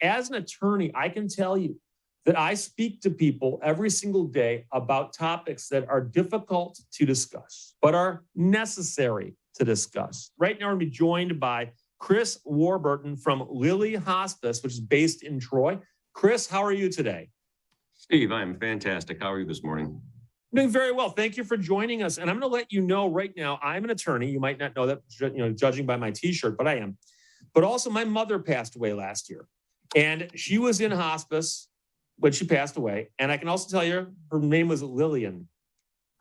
as an attorney, I can tell you that I speak to people every single day about topics that are difficult to discuss, but are necessary to discuss. Right now, we're going to be joined by Chris Warburton from Lily Hospice, which is based in Troy. Chris, how are you today? Steve, I'm fantastic. How are you this morning? I'm doing very well. Thank you for joining us. And I'm going to let you know right now, I'm an attorney. You might not know that, judging by my t-shirt, but I am. But also my mother passed away last year, and she was in hospice when she passed away. And I can also tell you her name was Lillian.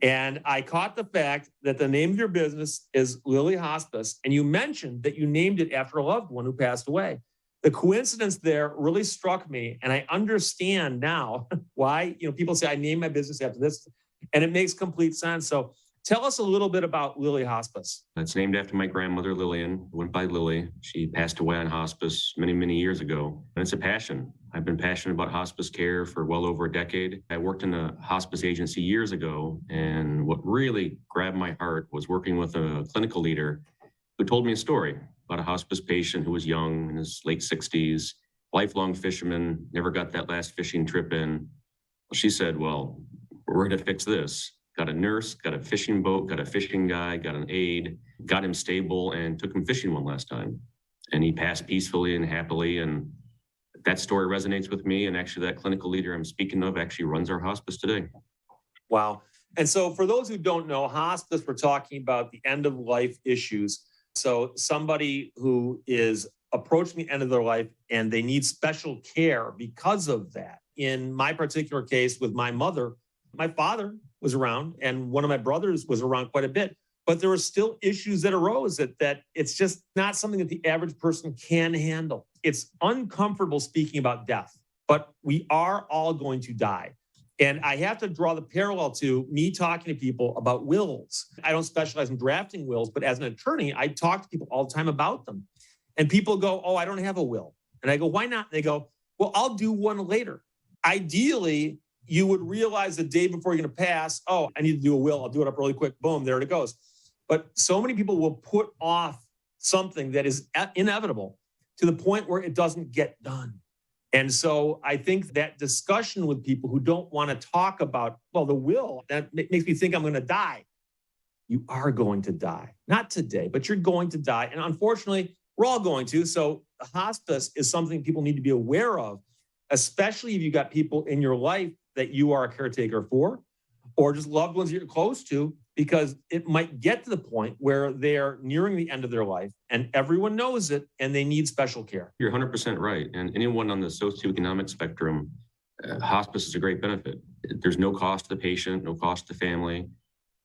And I caught the fact that the name of your business is Lily Hospice. And you mentioned that you named it after a loved one who passed away. The coincidence there really struck me. And I understand now why, people say I named my business after this, and it makes complete sense. So tell us a little bit about Lily Hospice. It's named after my grandmother, Lillian, who went by Lily. She passed away on hospice many, many years ago. And it's a passion. I've been passionate about hospice care for well over a decade. I worked in a hospice agency years ago, and what really grabbed my heart was working with a clinical leader who told me a story about a hospice patient who was young, in his late 60s, lifelong fisherman, never got that last fishing trip in. She said, well, we're going to fix this. Got a nurse, got a fishing boat, got a fishing guy, got an aide, got him stable, and took him fishing one last time. And he passed peacefully and happily. And that story resonates with me. And actually, that clinical leader I'm speaking of actually runs our hospice today. Wow. And so for those who don't know, hospice, we're talking about the end of life issues. So somebody who is approaching the end of their life and they need special care because of that. In my particular case with my mother, my father was around and one of my brothers was around quite a bit, but there were still issues that arose that it's just not something that the average person can handle. It's uncomfortable speaking about death, but we are all going to die. And I have to draw the parallel to me talking to people about wills. I don't specialize in drafting wills, but as an attorney, I talk to people all the time about them. And people go, oh, I don't have a will. And I go, why not? And they go, well, I'll do one later. Ideally, you would realize the day before you're going to pass, oh, I need to do a will. I'll do it up really quick. Boom, there it goes. But so many people will put off something that is inevitable to the point where it doesn't get done. And so I think that discussion with people who don't want to talk about, well, the will, that makes me think I'm going to die. You are going to die. Not today, but you're going to die. And unfortunately, we're all going to. So hospice is something people need to be aware of, especially if you got people in your life that you are a caretaker for, or just loved ones you're close to, because it might get to the point where they're nearing the end of their life and everyone knows it and they need special care. You're 100% right. And anyone on the socioeconomic spectrum, hospice is a great benefit. There's no cost to the patient, no cost to the family.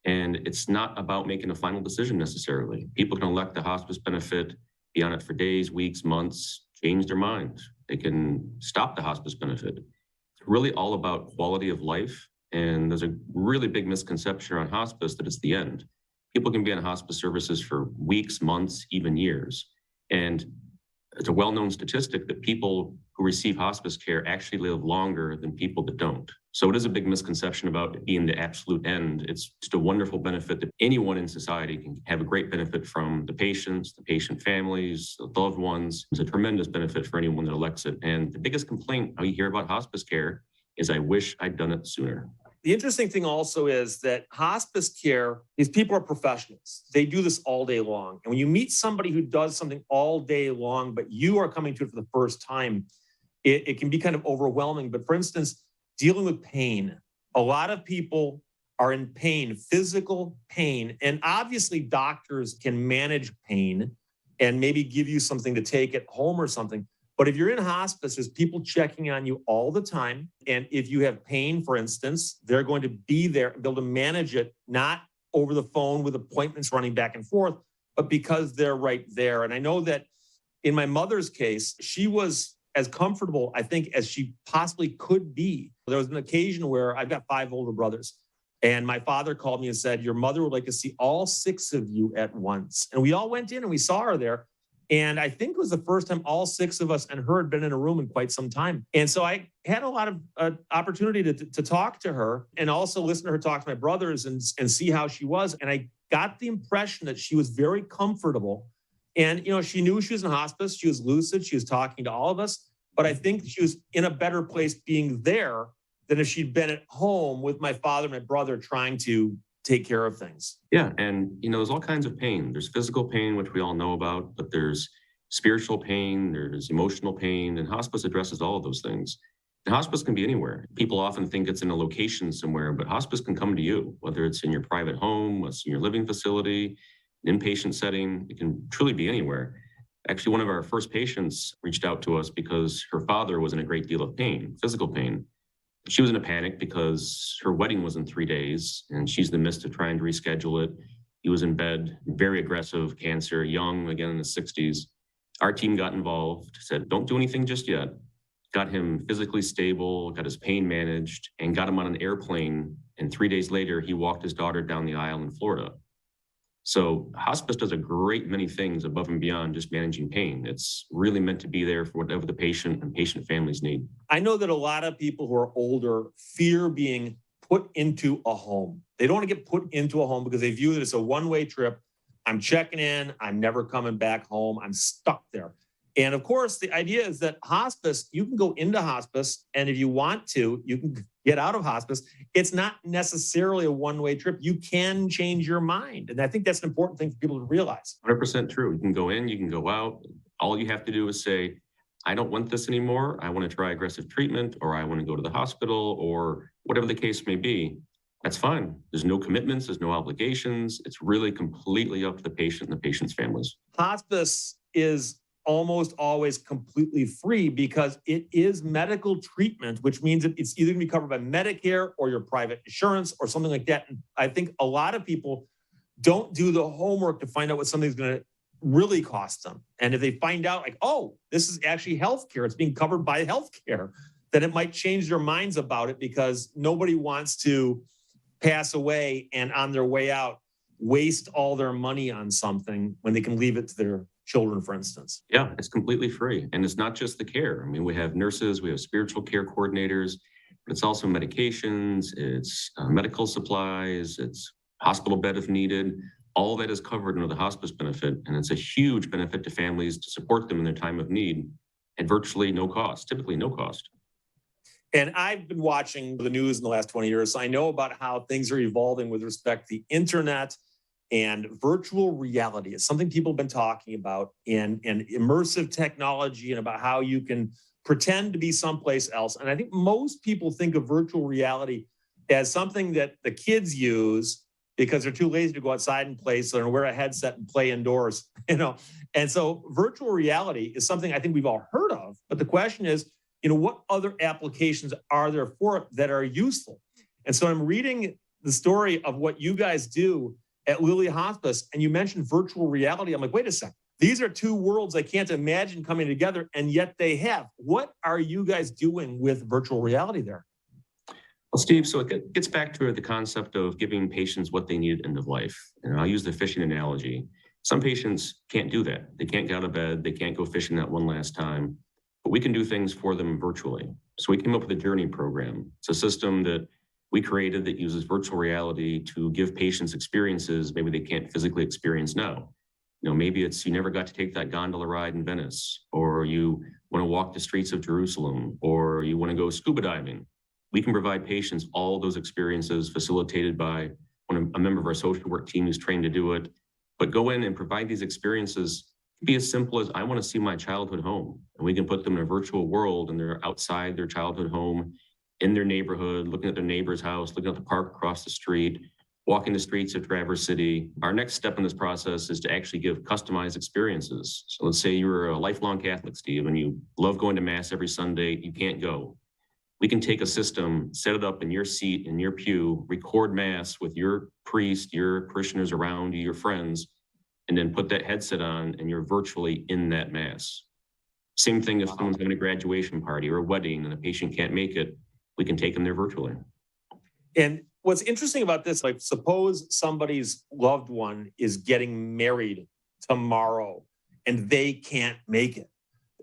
And it's not about making a final decision necessarily. People can elect the hospice benefit, be on it for days, weeks, months, change their mind. They can stop the hospice benefit. It's really all about quality of life. And there's a really big misconception around hospice that it's the end. People can be on hospice services for weeks, months, even years. And it's a well-known statistic that people who receive hospice care actually live longer than people that don't. So it is a big misconception about it being the absolute end. It's just a wonderful benefit that anyone in society can have a great benefit from: the patients, the patient families, the loved ones. It's a tremendous benefit for anyone that elects it. And the biggest complaint I hear about hospice care is, I wish I'd done it sooner. The interesting thing also is that hospice care, these people are professionals. They do this all day long. And when you meet somebody who does something all day long, but you are coming to it for the first time, it can be kind of overwhelming. But for instance, dealing with pain, a lot of people are in pain, physical pain. And obviously doctors can manage pain and maybe give you something to take at home or something. But if you're in hospice, there's people checking on you all the time. And if you have pain, for instance, they're going to be there and be able to manage it, not over the phone with appointments running back and forth, but because they're right there. And I know that in my mother's case, she was as comfortable, I think, as she possibly could be. There was an occasion where I've got 5 older brothers, and my father called me and said, your mother would like to see all 6 of you at once. And we all went in and we saw her there. And I think it was the first time all 6 of us and her had been in a room in quite some time. And so I had a lot of opportunity to talk to her and also listen to her talk to my brothers and see how she was. And I got the impression that she was very comfortable. And, she knew she was in hospice. She was lucid. She was talking to all of us. but I think she was in a better place being there than if she'd been at home with my father and my brother trying to take care of things. Yeah. And, there's all kinds of pain. There's physical pain, which we all know about, but there's spiritual pain, there's emotional pain, and hospice addresses all of those things. And hospice can be anywhere. People often think it's in a location somewhere, but hospice can come to you, whether it's in your private home, it's in your living facility, an inpatient setting. It can truly be anywhere. Actually, one of our first patients reached out to us because her father was in a great deal of pain, physical pain. She was in a panic because her wedding was in 3 days and she's in the midst of trying to reschedule it. He was in bed, very aggressive cancer, young, again in his 60s. Our team got involved, said, don't do anything just yet. Got him physically stable, got his pain managed, and got him on an airplane. And 3 days later, he walked his daughter down the aisle in Florida. So hospice does a great many things above and beyond just managing pain. It's really meant to be there for whatever the patient and patient families need. I know that a lot of people who are older fear being put into a home. They don't want to get put into a home because they view it as a one-way trip. I'm checking in. I'm never coming back home. I'm stuck there. And of course, the idea is that hospice, you can go into hospice, and if you want to, you can get out of hospice. It's not necessarily a one-way trip. You can change your mind. And I think that's an important thing for people to realize. 100% true. You can go in, you can go out. All you have to do is say, I don't want this anymore. I want to try aggressive treatment, or I want to go to the hospital, or whatever the case may be. That's fine. There's no commitments. There's no obligations. It's really completely up to the patient and the patient's families. Hospice is almost always completely free because it is medical treatment, which means that it's either going to be covered by Medicare or your private insurance or something like that. And I think a lot of people don't do the homework to find out what something's going to really cost them. And if they find out like, oh, this is actually healthcare, it's being covered by healthcare, then it might change their minds about it because nobody wants to pass away and on their way out, waste all their money on something when they can leave it to their children, for instance. Yeah, it's completely free. And it's not just the care. I mean, we have nurses, we have spiritual care coordinators, but it's also medications, it's medical supplies, it's hospital bed if needed. All that is covered under the hospice benefit. And it's a huge benefit to families to support them in their time of need at virtually no cost, typically no cost. And I've been watching the news in the last 20 years. So I know about how things are evolving with respect to the internet and virtual reality. It's something people have been talking about, and immersive technology, and about how you can pretend to be someplace else. And I think most people think of virtual reality as something that the kids use because they're too lazy to go outside and play, so they're gonna wear a headset and play indoors, And so virtual reality is something I think we've all heard of, but the question is, what other applications are there for it that are useful? And so I'm reading the story of what you guys do at Lily Hospice, and you mentioned virtual reality. I'm like, wait a second. These are two worlds I can't imagine coming together, and yet they have. What are you guys doing with virtual reality there? Well, Steve, so it gets back to the concept of giving patients what they need at the end of life. And I'll use the fishing analogy. Some patients can't do that. They can't get out of bed. They can't go fishing that one last time. But we can do things for them virtually. So we came up with a journey program. It's a system that we created that uses virtual reality to give patients experiences maybe they can't physically experience now. Maybe it's you never got to take that gondola ride in Venice, or you want to walk the streets of Jerusalem, or you want to go scuba diving. We can provide patients all those experiences facilitated by a member of our social work team who's trained to do it. But go in and provide these experiences. It can be as simple as, I want to see my childhood home. And we can put them in a virtual world, and they're outside their childhood home, in their neighborhood, looking at their neighbor's house, looking at the park across the street, walking the streets of Traverse City. Our next step in this process is to actually give customized experiences. So let's say you're a lifelong Catholic, Steve, and you love going to Mass every Sunday. You can't go. We can take a system, set it up in your seat, in your pew, record Mass with your priest, your parishioners around you, your friends, and then put that headset on, and you're virtually in that Mass. Same thing if someone's having a graduation party or a wedding and a patient can't make it, we can take them there virtually. And what's interesting about this, like suppose somebody's loved one is getting married tomorrow and they can't make it.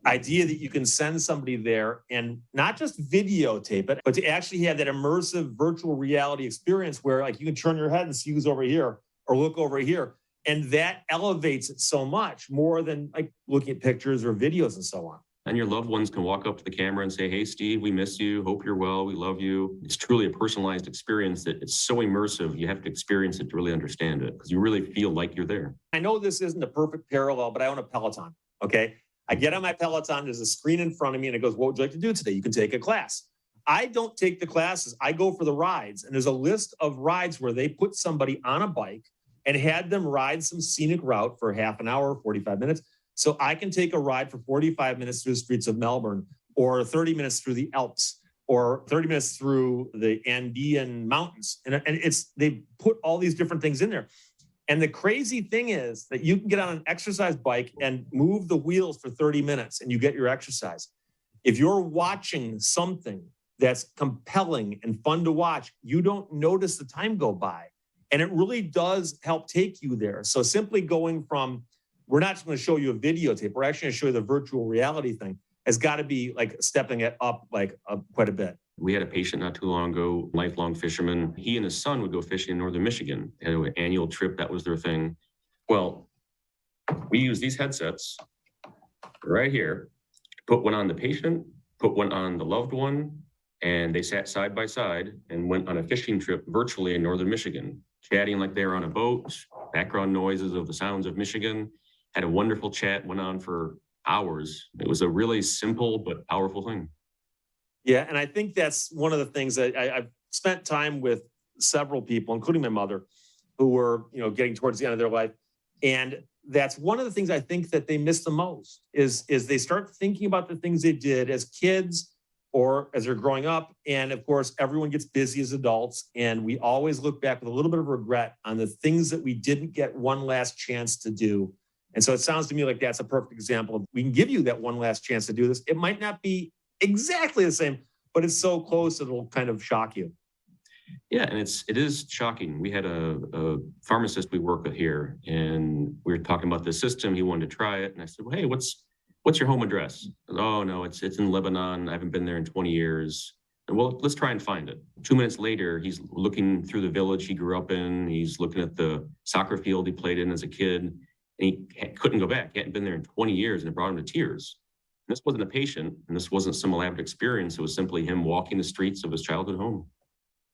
Idea that you can send somebody there and not just videotape it, but to actually have that immersive virtual reality experience where like you can turn your head and see who's over here or look over here. And that elevates it so much more than like looking at pictures or videos and so on. And your loved ones can walk up to the camera and say, hey, Steve, we miss you. Hope you're well. We love you. It's truly a personalized experience that it's so immersive. You have to experience it to really understand it because you really feel like you're there. I know this isn't a perfect parallel, but I own a Peloton. Okay. I get on my Peloton. There's a screen in front of me and it goes, what would you like to do today? You can take a class. I don't take the classes. I go for the rides. And there's a list of rides where they put somebody on a bike and had them ride some scenic route for half an hour, 45 minutes. So I can take a ride for 45 minutes through the streets of Melbourne, or 30 minutes through the Alps, or 30 minutes through the Andean mountains. And they put all these different things in there. And the crazy thing is that you can get on an exercise bike and move the wheels for 30 minutes and you get your exercise. If you're watching something that's compelling and fun to watch, you don't notice the time go by. And it really does help take you there. So simply going from, we're not just going to show you a videotape, we're actually going to show you the virtual reality thing, has got to be like stepping it up quite a bit. We had a patient not too long ago, lifelong fisherman. He and his son would go fishing in northern Michigan. They had an annual trip. That was their thing. Well, we use these headsets right here, put one on the patient, put one on the loved one, and they sat side by side and went on a fishing trip virtually in northern Michigan, chatting like they were on a boat, background noises of the sounds of Michigan. Had a wonderful chat, went on for hours. It was a really simple but powerful thing. Yeah, and I think that's one of the things that I've spent time with several people, including my mother, who were, getting towards the end of their life. And that's one of the things I think that they miss the most is they start thinking about the things they did as kids or as they're growing up. And of course, everyone gets busy as adults. And we always look back with a little bit of regret on the things that we didn't get one last chance to do. And so it sounds to me like that's a perfect example. We can give you that one last chance to do this. It might not be exactly the same, but it's so close it'll kind of shock you. Yeah, and it is shocking. We had a pharmacist we work with here, and we were talking about the system. He wanted to try it, and I said, "Well, hey, what's your home address?" He goes, "Oh no, it's in Lebanon. I haven't been there in 20 years." And well, let's try and find it. 2 minutes later, he's looking through the village he grew up in. He's looking at the soccer field he played in as a kid. And he couldn't go back. He hadn't been there in 20 years, and it brought him to tears. And this wasn't a patient, and this wasn't some elaborate experience. It was simply him walking the streets of his childhood home.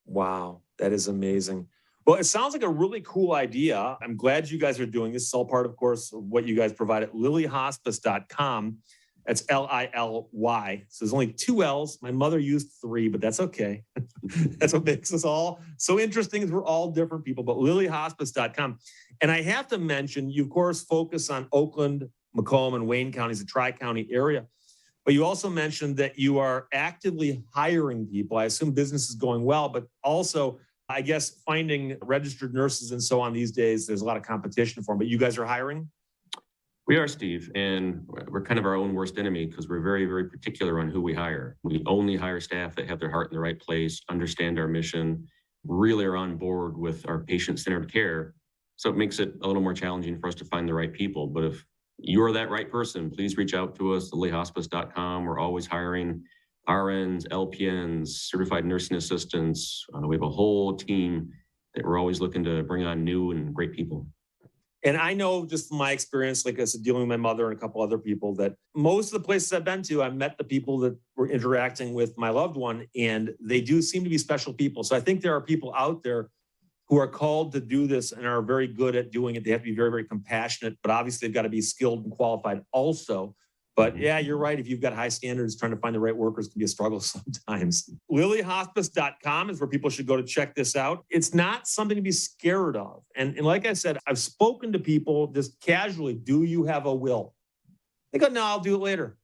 Wow, that is amazing. Well, it sounds like a really cool idea. I'm glad you guys are doing this. It's all part, of course, of what you guys provide at lilyhospice.com. That's L-I-L-Y. So there's only 2 L's. My mother used 3, but that's okay. That's what makes us all so interesting is we're all different people, but lilyhospice.com. And I have to mention, you, of course, focus on Oakland, Macomb, and Wayne counties, the Tri-County area. But you also mentioned that you are actively hiring people. I assume business is going well, but also, I guess, finding registered nurses and so on these days, there's a lot of competition for them. But you guys are hiring? We are, Steve, and we're kind of our own worst enemy because we're very, very particular on who we hire. We only hire staff that have their heart in the right place, understand our mission, really are on board with our patient-centered care. So it makes it a little more challenging for us to find the right people. But if you're that right person, please reach out to us, lilyhospice.com. We're always hiring RNs, LPNs, certified nursing assistants. We have a whole team that we're always looking to bring on new and great people. And I know just from my experience, like I said, dealing with my mother and a couple other people, that most of the places I've been to, I met the people that were interacting with my loved one, and they do seem to be special people. So I think there are people out there who are called to do this and are very good at doing it. They have to be very, very compassionate, but obviously they've got to be skilled and qualified also. But yeah, you're right. If you've got high standards, trying to find the right workers can be a struggle sometimes. lilyhospice.com is where people should go to check this out. It's not something to be scared of. And like I said, I've spoken to people just casually, do you have a will? They go, no, I'll do it later.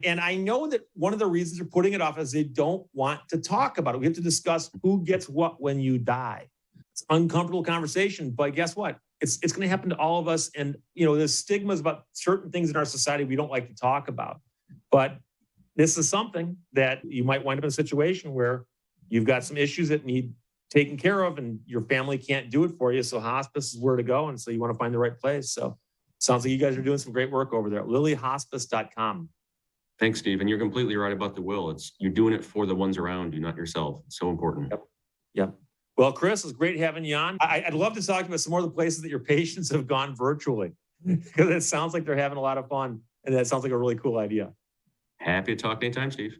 And I know that one of the reasons they're putting it off is they don't want to talk about it. We have to discuss who gets what when you die. It's an uncomfortable conversation, but guess what? It's going to happen to all of us. And, there's stigmas about certain things in our society we don't like to talk about. But this is something that you might wind up in a situation where you've got some issues that need taken care of and your family can't do it for you. So hospice is where to go. And so you want to find the right place. So sounds like you guys are doing some great work over there at lilyhospice.com. Thanks, Steve. And you're completely right about the will. You're doing it for the ones around you, not yourself. It's so important. Yep. Well, Chris, it's great having you on. I'd love to talk about some more of the places that your patients have gone virtually, because it sounds like they're having a lot of fun, and that sounds like a really cool idea. Happy to talk anytime, Steve.